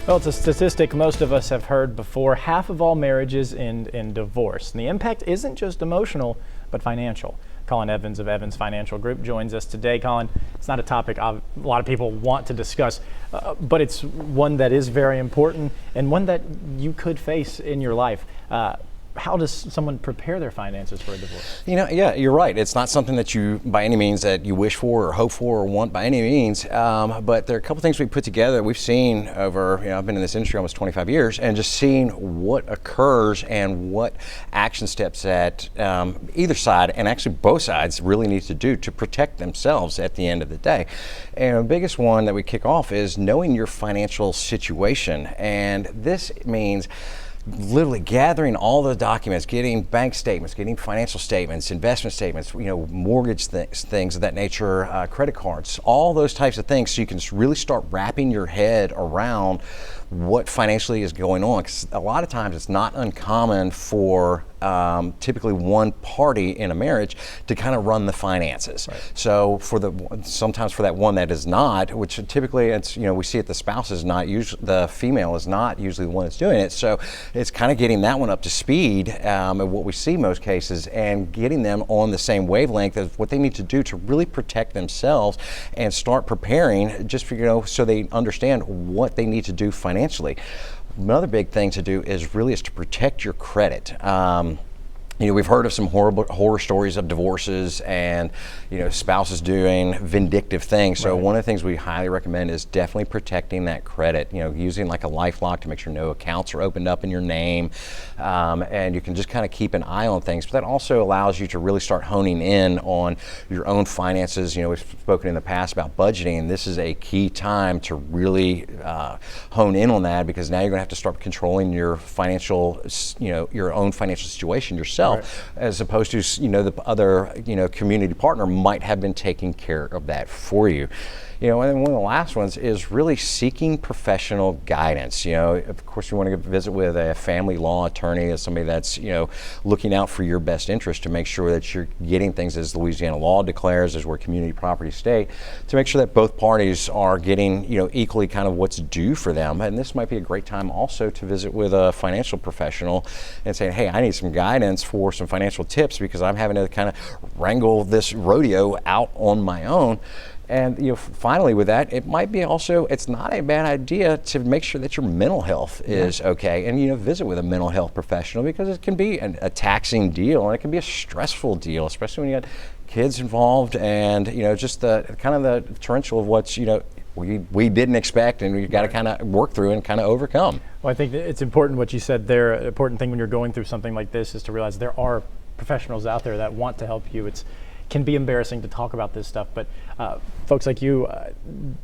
Well, it's a statistic most of us have heard before. Half of all marriages end in divorce. And the impact isn't just emotional, but financial. Colin Evans of Evans Financial Group joins us today. Colin, it's not a topic a lot of people want to discuss, but it's one that is very important and one that you could face in your life. How does someone prepare their finances for a divorce? Yeah, you're right. It's not something that you, by any means, that you wish for or hope for or want by any means. But there are a couple things we put together. We've seen over, I've been in this industry almost 25 years, and just seeing what occurs and what action steps that either side, and actually both sides, really need to do to protect themselves at the end of the day. And the biggest one that we kick off is knowing your financial situation. And this means literally gathering all the documents, getting bank statements, getting financial statements, investment statements, mortgage things of that nature, credit cards, all those types of things, so you can really start wrapping your head around what financially is going on. Because a lot of times it's not uncommon for typically one party in a marriage to kind of run the finances. Right. So sometimes for that one that is not, which typically it's, we see it, the spouse is not usually, the female is not usually the one that's doing it. So it's kind of getting that one up to speed, and what we see most cases, and getting them on the same wavelength of what they need to do to really protect themselves and start preparing just for, so they understand what they need to do financially. Another big thing to do is to protect your credit. We've heard of some horror stories of divorces and, spouses doing vindictive things. So one of the things we highly recommend is definitely protecting that credit, using like a LifeLock to make sure no accounts are opened up in your name. And you can just kind of keep an eye on things. But that also allows you to really start honing in on your own finances. We've spoken in the past about budgeting, and this is a key time to really hone in on that, because now you're going to have to start controlling your financial, your own financial situation yourself. Right. As opposed to, the other, community partner might have been taking care of that for you. And then one of the last ones is really seeking professional guidance. Of course, you want to visit with a family law attorney, as somebody that's, looking out for your best interest to make sure that you're getting things as Louisiana law declares, as we're a community property state, to make sure that both parties are getting, equally kind of what's due for them. And this might be a great time also to visit with a financial professional and say, hey, I need some guidance for some financial tips, because I'm having to kind of wrangle this rodeo out on my own. And finally with that, it might be also, it's not a bad idea to make sure that your mental health is okay, and visit with a mental health professional, because it can be a taxing deal, and it can be a stressful deal, especially when you got kids involved, and just the kind of the torrential of what's we didn't expect, and we've got to kind of work through and kind of overcome. Well, I think it's important what you said there. An important thing when you're going through something like this is to realize there are professionals out there that want to help you. It can be embarrassing to talk about this stuff, but folks like you,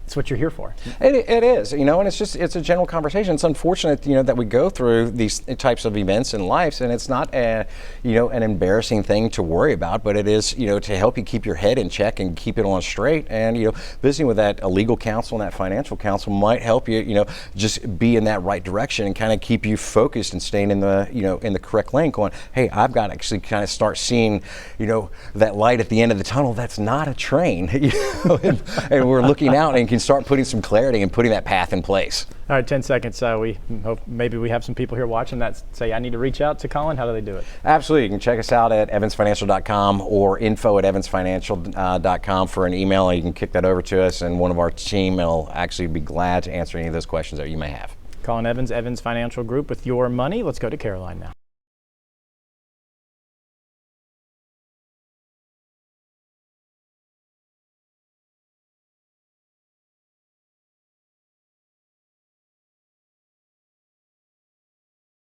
it's what you're here for. It is, and it's a general conversation. It's unfortunate, that we go through these types of events in life, and it's not an embarrassing thing to worry about, but it is, to help you keep your head in check and keep it on straight. And, visiting with that legal counsel and that financial counsel might help you, just be in that right direction and kind of keep you focused and staying in the, in the correct lane, going, hey, I've got to actually kind of start seeing, that light at the end of the tunnel. That's not a train, and we're looking out and can start putting some clarity and putting that path in place. All right, 10 seconds. We hope maybe we have some people here watching that say, I need to reach out to Colin. How do they do it? Absolutely. You can check us out at evansfinancial.com or info@evansfinancial.com for an email, and you can kick that over to us, and one of our team will actually be glad to answer any of those questions that you may have. Colin Evans, Evans Financial Group, with your money. Let's go to Caroline now.